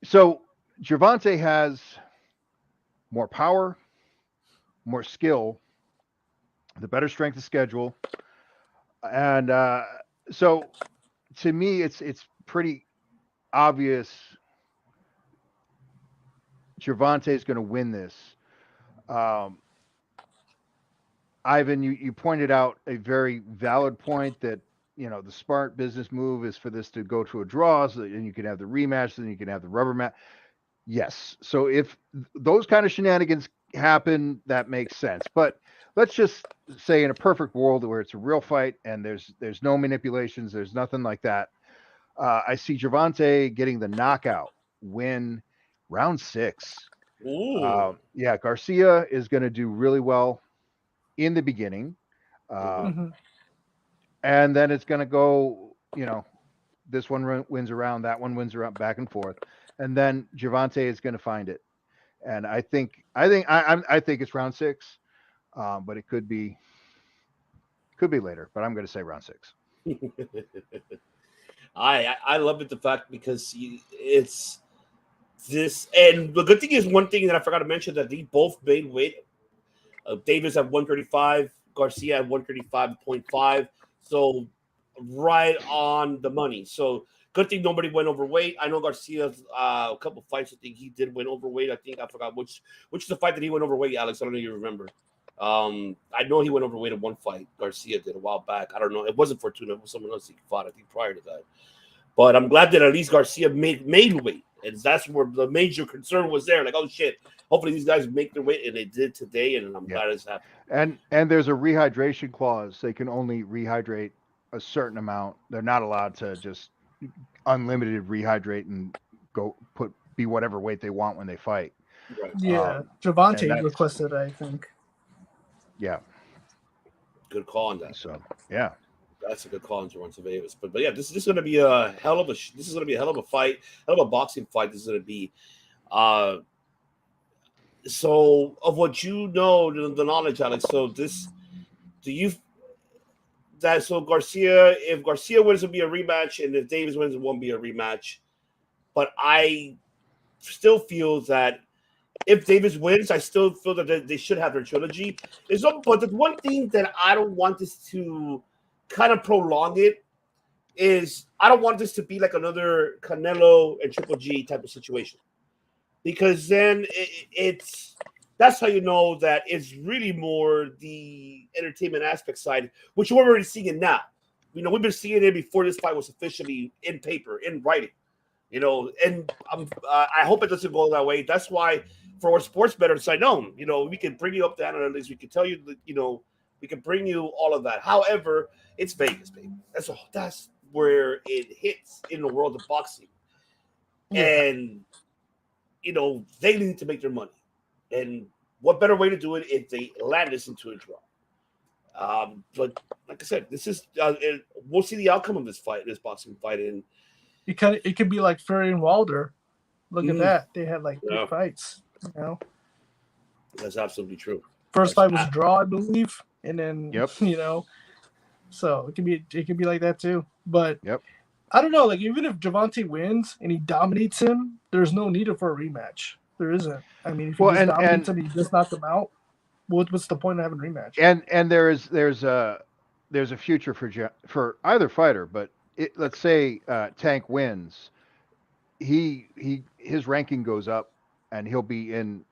So Gervonta has more power, more skill, the better strength of schedule, and so to me, it's pretty obvious Gervonta is going to win this. Ivan, you pointed out a very valid point that the smart business move is for this to go to a draw, so and you can have the rematch, then you can have the rubber match. Yes, so if those kind of shenanigans happen, that makes sense. But let's just say, in a perfect world where it's a real fight and there's no manipulations, there's nothing like that, I see Gervonta getting the knockout win, round 6. Ooh. Yeah, Garcia is going to do really well in the beginning, Mhm. and then it's going to go, this one wins around, that one wins around, back and forth, and then Gervonta is going to find it. And I think it's round 6, but it could be later. But I'm going to say round 6. I love it, the fact, because it's this, and the good thing is, one thing that I forgot to mention, that they both made weight. Davis at 135, Garcia at 135.5. So right on the money. So good thing nobody went overweight. I know Garcia's a couple fights, I think he did win overweight. I forgot which is the fight that he went overweight, Alex. I don't know if you remember. I know he went overweight in one fight. Garcia did a while back. I don't know. It wasn't Fortuna. It was someone else he fought, I think, prior to that. But I'm glad that at least Garcia made weight. And that's where the major concern was there. Like, oh, shit. Hopefully these guys make their weight. And they did today. And I'm glad it's happened. And there's a rehydration clause. They can only rehydrate a certain amount. They're not allowed to just unlimited rehydrate and be whatever weight they want when they fight. Right. Yeah, Gervonta requested, I think. Yeah. Good call on that. So, yeah. That's a good call on Gervonta Davis. But yeah, this is going to be a hell of a fight, hell of a boxing fight. This is going to be. So of what you know, the knowledge, Alex. So Garcia, if Garcia wins, it'll be a rematch, and if Davis wins, it won't be a rematch. But I still feel that if Davis wins, I still feel that they should have their trilogy. But the one thing that I don't want this to kind of prolong it is, I don't want this to be like another Canelo and Triple G type of situation, because then that's how you know that it's really more the entertainment aspect side, which we're already seeing it now. We've been seeing it before this fight was officially in paper, in writing. And I hope it doesn't go that way. That's why, for our sports bettors, I know, we can bring you up the analytics. We can tell you, we can bring you all of that. However, it's Vegas, baby. That's where it hits in the world of boxing. Yeah. And, they need to make their money. And what better way to do it if they land this into a draw? But like I said, this is we'll see the outcome of this boxing fight. And it could be like Fury and Wilder. Look at that. They had big fights, That's absolutely true. First fight was a draw, I believe. And then, yep. So it can be like that too. But yep. I don't know, even if Gervonta wins and he dominates him, there's no need for a rematch. There isn't. I mean, if he just dominates him, he just knocked him out. What's the point of having a rematch? And there's there's a future for either fighter, but let's say Tank wins, his ranking goes up, and he'll be in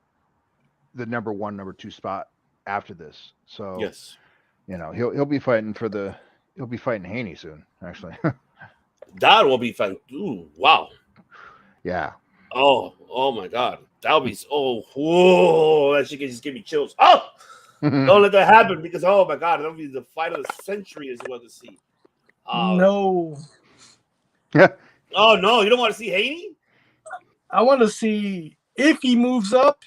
the number 1, number 2 spot after this. So Yes. he'll be fighting Haney soon, actually. That will be fun. Ooh, wow. Yeah. Oh my God. That'll be whoa, that shit can just give me chills. Oh, don't let that happen because oh my God, that'll be the fight of the century as well to see. No. Oh no, you don't want to see Haney? I want to see if he moves up,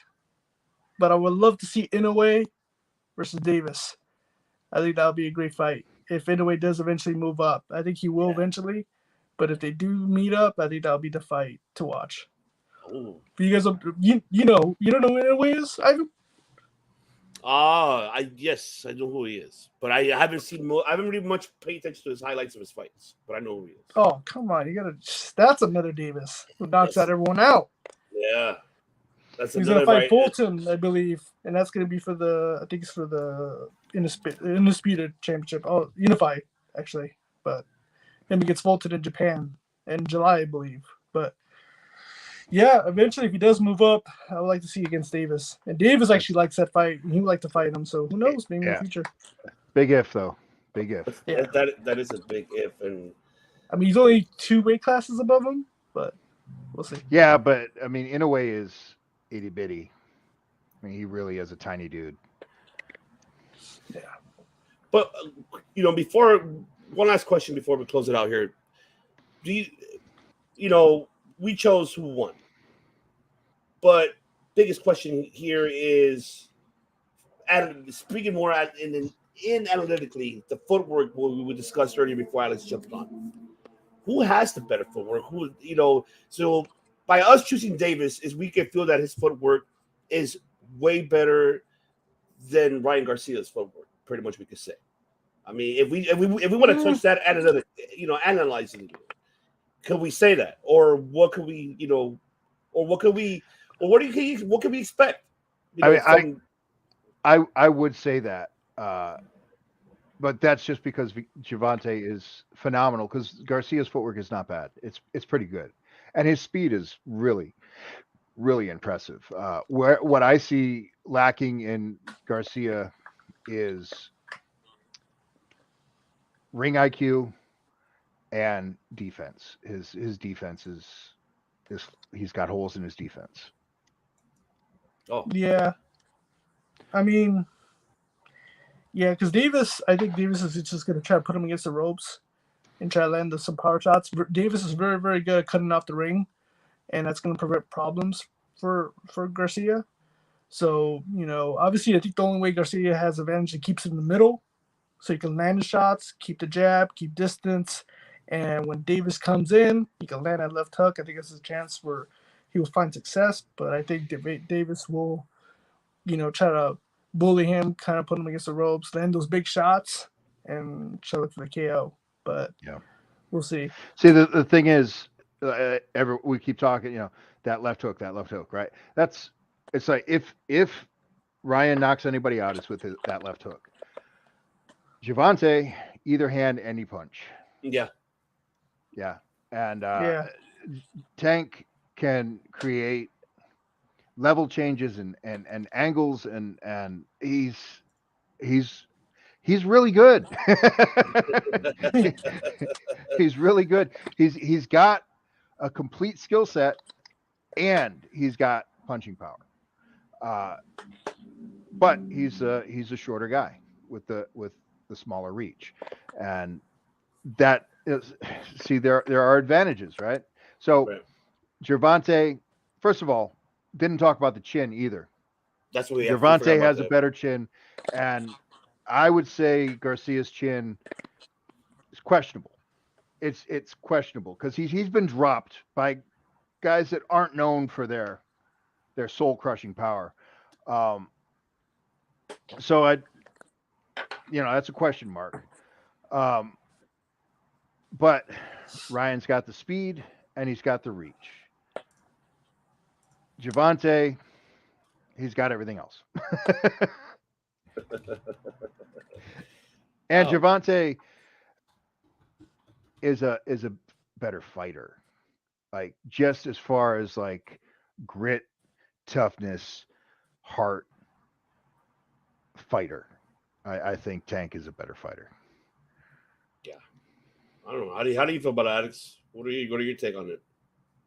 but I would love to see Inoue versus Davis. I think that would be a great fight. If Inoue does eventually move up, I think he will eventually. But if they do meet up, I think that'll be the fight to watch. Oh. But you guys, you don't know who Inoue is, Ivan? Yes, I know who he is, but I haven't seen. I haven't really much paid attention to his highlights of his fights, but I know who he is. Oh, come on, you gotta. That's another Davis who knocks out everyone out. Yeah, that's He's another gonna fight right. Fulton, I believe, and that's gonna be for I think it's for the Undisputed Championship. Oh, Unified actually, but him against Fulton in Japan in July, I believe. But yeah, eventually, if he does move up, I would like to see against Davis. And Davis actually likes that fight, and he would like to fight him. So who knows? Maybe in the future. Big if, though. Big if. Yeah. That is a big if, and I mean, he's only 2 weight classes above him, but we'll see. Yeah, but I mean, Inoue is itty bitty. I mean, he really is a tiny dude. Yeah. But before one last question before we close it out here, do we chose who won, but biggest question here is, speaking more in analytically, the footwork we discussed earlier before Alex jumped on. Who has the better footwork? So by us choosing Davis, is we can feel that his footwork is way better than Ryan Garcia's footwork. Pretty much, we could say. I mean, if we want to touch that at another, analyze it, could we say that, or what could we, or what could we, or what can we expect? I would say that, but that's just because Gervonta is phenomenal. Because Garcia's footwork is not bad; it's pretty good, and his speed is really, really impressive. What I see lacking in Garcia is ring IQ and defense. His defense is he's got holes in his defense. Oh yeah, I mean, yeah, because I think Davis is just going to try to put him against the ropes and try to land some power shots. Davis is very, very good at cutting off the ring, and that's going to prevent problems for Garcia. So, obviously, I think the only way Garcia has advantage is keeps him in the middle, so he can land his shots, keep the jab, keep distance, and when Davis comes in, he can land that left hook. I think that's a chance where he will find success, but I think Davis will, try to bully him, kind of put him against the ropes, land those big shots, and show it for the KO. But yeah, we'll see. See, the thing is, we keep talking, that left hook, right? It's like if Ryan knocks anybody out, it's with that left hook. Gervonta, either hand, any punch. yeah, and Tank can create level changes and angles, and he's really good. He's really good. He's got a complete skill set, and he's got punching power. But he's a shorter guy with the smaller reach, and that is, see, there are advantages, right? So right. Gervonta, first of all, didn't talk about the chin either. That's what Gervonta has a better chin, and I would say Garcia's chin is questionable. It's questionable because he's been dropped by guys that aren't known for their soul crushing power. So that's a question mark. But Ryan's got the speed and he's got the reach. Gervonta, he's got everything else. And Oh. Gervonta is a better fighter. Like just as far as like grit, toughness, heart, fighter. I think Tank is a better fighter. I don't know. How do you feel about Alex? What are your take on it?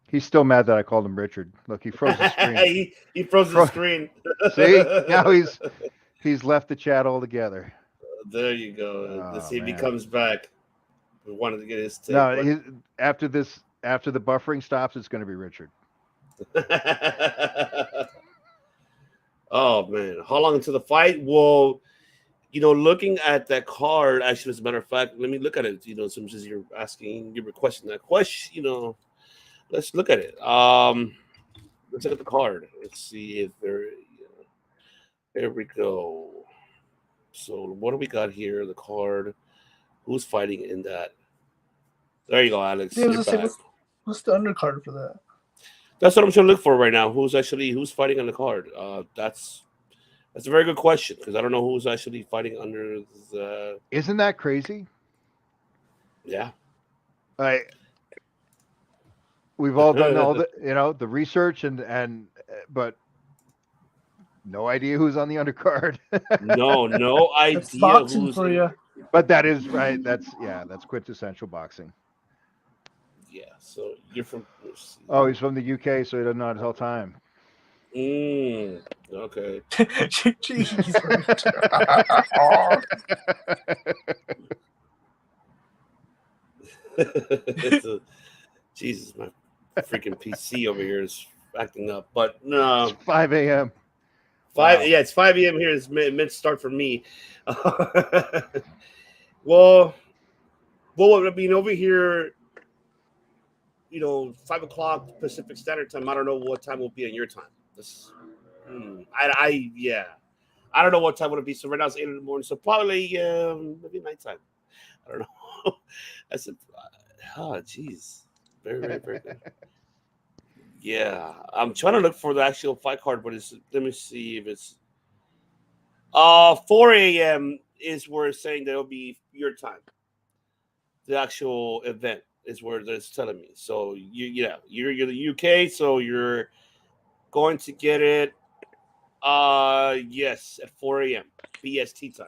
He's still mad that I called him Richard. Look, he froze the screen. he froze the screen. See, now he's left the chat altogether. There you go. Oh, Let's see if he man. comes back. We wanted to get his take. No, after the buffering stops, it's going to be Richard. Oh man, how long until the fight? Well, looking at that card, actually, as a matter of fact, let me look at it. Since you're requesting that question, let's look at it. Let's look at the card. Let's see if there we go. So what do we got here? The card. Who's fighting in that? There you go, Alex. Yeah, You're back. what's the undercard for that? That's what I'm trying to look for right now. Who's fighting on the card? That's a very good question because I don't know who's actually fighting under the. Isn't that crazy? Yeah. We've all done all the the research but no idea who's on the undercard. no idea. That's boxing for you. But that is right. That's quintessential boxing. Yeah. So you're from. Oh, he's from the UK, so he doesn't know how to tell time. Okay. Jeez. Jesus, my freaking PC over here is acting up. But no. It's 5 a.m. Wow. Yeah, it's 5 a.m. here. It's meant to start for me. Well, I mean, over here, 5 o'clock Pacific Standard Time. I don't know what time will be in your time. I don't know what time would it be. So right now it's 8 in the morning. So probably maybe nighttime. I don't know. I said, jeez, very, very, very good. Yeah, I'm trying to look for the actual fight card, but let me see if it's 4 a.m. is where it's saying that it'll be your time. The actual event is where it's telling me. So you're the UK, so you're going to get it. Yes, at 4 a.m. BST time.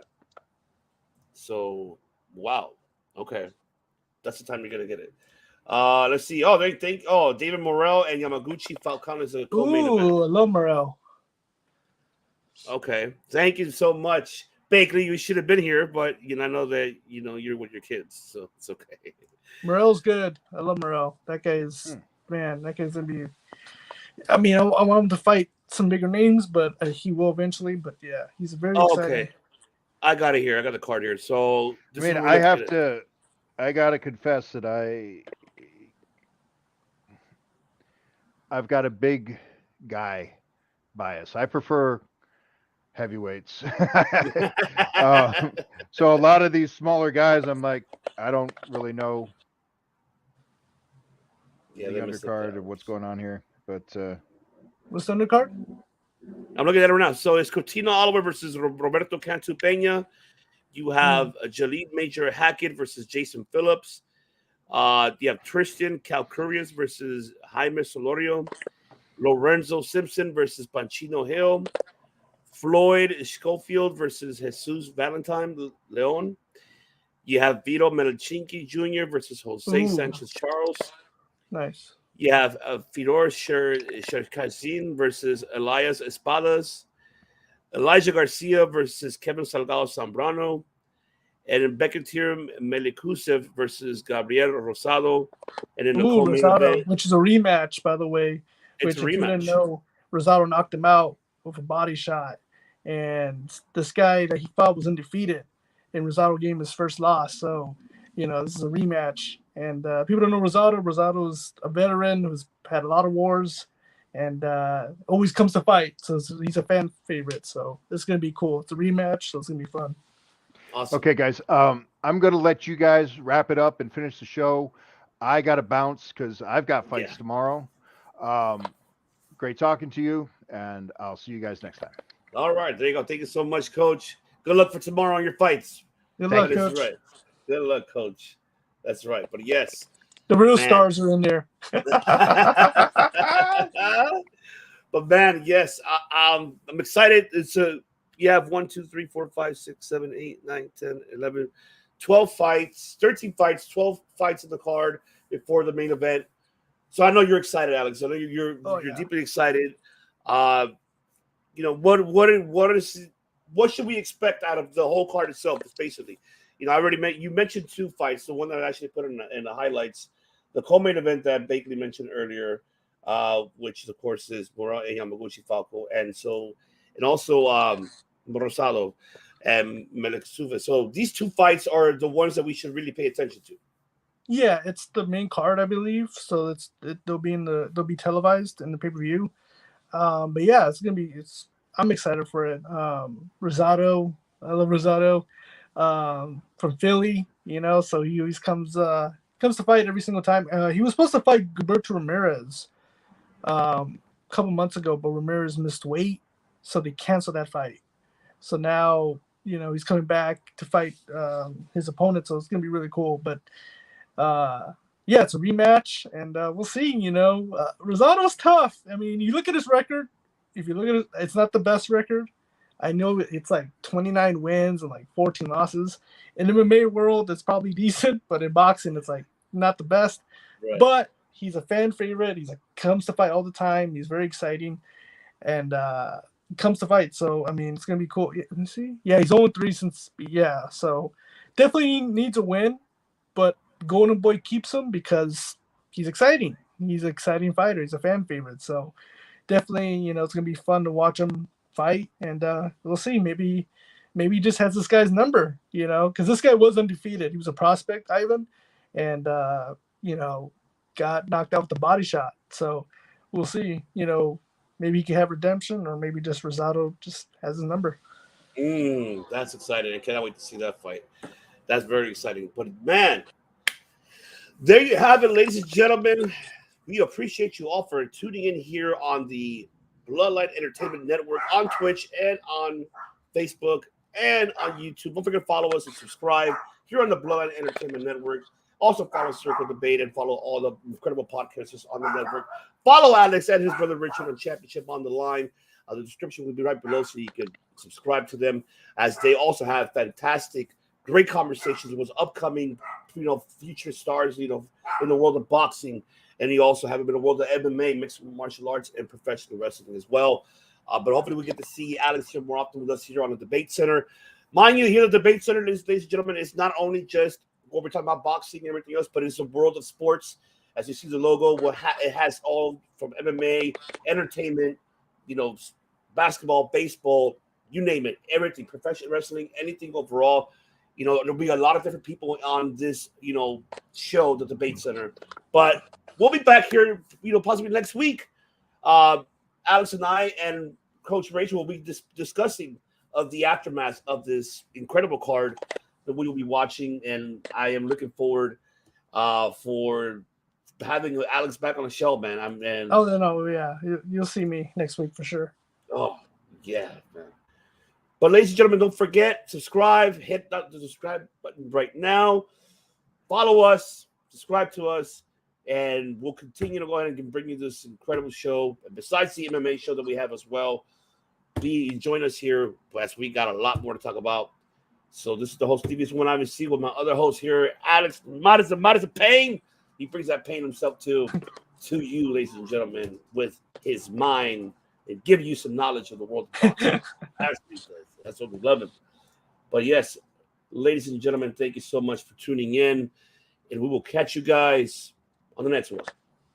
So wow, okay, that's the time you're gonna get it. Let's see. Oh, David Morrell and Yamaguchi Falcon is a co-main event. Ooh, I love Morrell. Okay, thank you so much, Bakley. You should have been here, but I know that you're with your kids, so it's okay. Morrell's good. I love Morrell. That guy is man. That guy's gonna be. I mean, I want him to fight some bigger names, but he will eventually. But yeah, he's very exciting. Okay, I got it here. I got the card here. So I gotta confess that I've got a big guy bias. I prefer heavyweights. So a lot of these smaller guys, I'm like, I don't really know the undercard of what's going on here. But what's the undercard? I'm looking at it right now. So it's Coutinho Oliver versus Roberto Cantu Peña. You have Jalid Major Hackett versus Jason Phillips. You have Tristan Calcurius versus Jaime Solorio. Lorenzo Simpson versus Panchino Hill. Floyd Schofield versus Jesus Valentine Leon. You have Vito Melichinki Jr. versus Jose Sanchez Charles. Nice. You have Fedor Sherkazin versus Elias Espadas. Elijah Garcia versus Kevin Salgado Zambrano. And then Bekir Melikusev versus Gabriel Rosado. And then the co-main event, which is a rematch, by the way. It's a rematch. If you didn't know, Rosado knocked him out with a body shot. And this guy that he fought was undefeated. And Rosado gave him his first loss. So, this is a rematch. And people don't know Rosado. Rosado is a veteran who's had a lot of wars and always comes to fight. So he's a fan favorite. So this is going to be cool. It's a rematch, so it's going to be fun. Awesome. Okay, guys. I'm going to let you guys wrap it up and finish the show. I got to bounce because I've got fights tomorrow. Great talking to you, and I'll see you guys next time. All right. There you go. Thank you so much, Coach. Good luck for tomorrow on your fights. Good Thank luck, That you. is Coach. right. Good luck, Coach. That's right. But yes, The real man. stars are in there. But man, yes, I'm excited. You have 1, 2, 3, 4, 5, 6, 7, 8, 9, 10, 11, 12 fights, 13 fights, 12 fights in the card before the main event. So I know you're excited, Alex. I know you're deeply excited. What should we expect out of the whole card itself? Just basically, you mentioned 2 fights. The one that I actually put in the highlights, the co-main event that Bakley mentioned earlier, which of course is Mora Yamaguchi Falco, and also Rosado and Meleksuva. So these 2 fights are the ones that we should really pay attention to. Yeah, it's the main card, I believe. So they'll be televised in the pay-per-view. But yeah, I'm excited for it. Rosado, I love Rosado. From Philly, so he always comes to fight every single time. He was supposed to fight Gilberto Ramirez a couple months ago, but Ramirez missed weight, so they canceled that fight. So now, he's coming back to fight his opponent, so it's gonna be really cool. But yeah, it's a rematch, and we'll see. Rosado's tough. I mean, you look at his record. If you look at it, it's not the best record. I know it's like 29 wins and like 14 losses. In the MMA world, it's probably decent, but in boxing, it's like not the best. Right. But he's a fan favorite. He's comes to fight all the time. He's very exciting, and comes to fight. So I mean, it's gonna be cool. Let me see. Yeah, he's 0-3 since. Yeah, so definitely needs a win, but Golden Boy keeps him because he's exciting. He's an exciting fighter. He's a fan favorite. So definitely, it's gonna be fun to watch him fight, and we'll see. Maybe he just has this guy's number, because this guy was undefeated. He was a prospect, Ivan, and got knocked out with the body shot. So we'll see. Maybe he can have redemption, or maybe just Rosado just has his number. That's exciting. I cannot wait to see that fight. That's very exciting. But man, there you have it, ladies and gentlemen. We appreciate you all for tuning in here on the Bloodline Entertainment Network on Twitch and on Facebook and on YouTube. Don't forget to follow us and subscribe here on the Bloodline Entertainment Network. Also follow Circle Debate and follow all the incredible podcasters on the network. Follow Alex and his brother Richard on Championship on the Line. The description will be right below so you can subscribe to them, as they also have fantastic, great conversations with upcoming, future stars, in the world of boxing. And you also have him in the world of MMA, mixed martial arts, and professional wrestling as well. But hopefully we get to see Alex here more often with us here on the Debate Center. Mind you, here at the Debate Center, ladies and gentlemen, it's not only just what we're talking about boxing and everything else, but it's a world of sports. As you see the logo, it has all from MMA, entertainment, basketball, baseball, you name it, everything, professional wrestling, anything overall. There'll be a lot of different people on this, show, the Debate Center. But we'll be back here, possibly next week. Alex and I and Coach Rachel will be discussing of the aftermath of this incredible card that we will be watching, and I am looking forward for having Alex back on the show, man. Yeah, you'll see me next week for sure. Oh yeah, man. But ladies and gentlemen, don't forget, subscribe. Hit the subscribe button right now. Follow us, subscribe to us, and we'll continue to go ahead and bring you this incredible show. And besides the MMA show that we have as well, join us here as we got a lot more to talk about. So this is the host, Stevie's One Ivan C, with my other host here, Alex Modest of Pain. He brings that pain himself to you, ladies and gentlemen, with his mind, and give you some knowledge of the world of boxing. That's what we love him. But yes, ladies and gentlemen, thank you so much for tuning in, and we will catch you guys on the next one.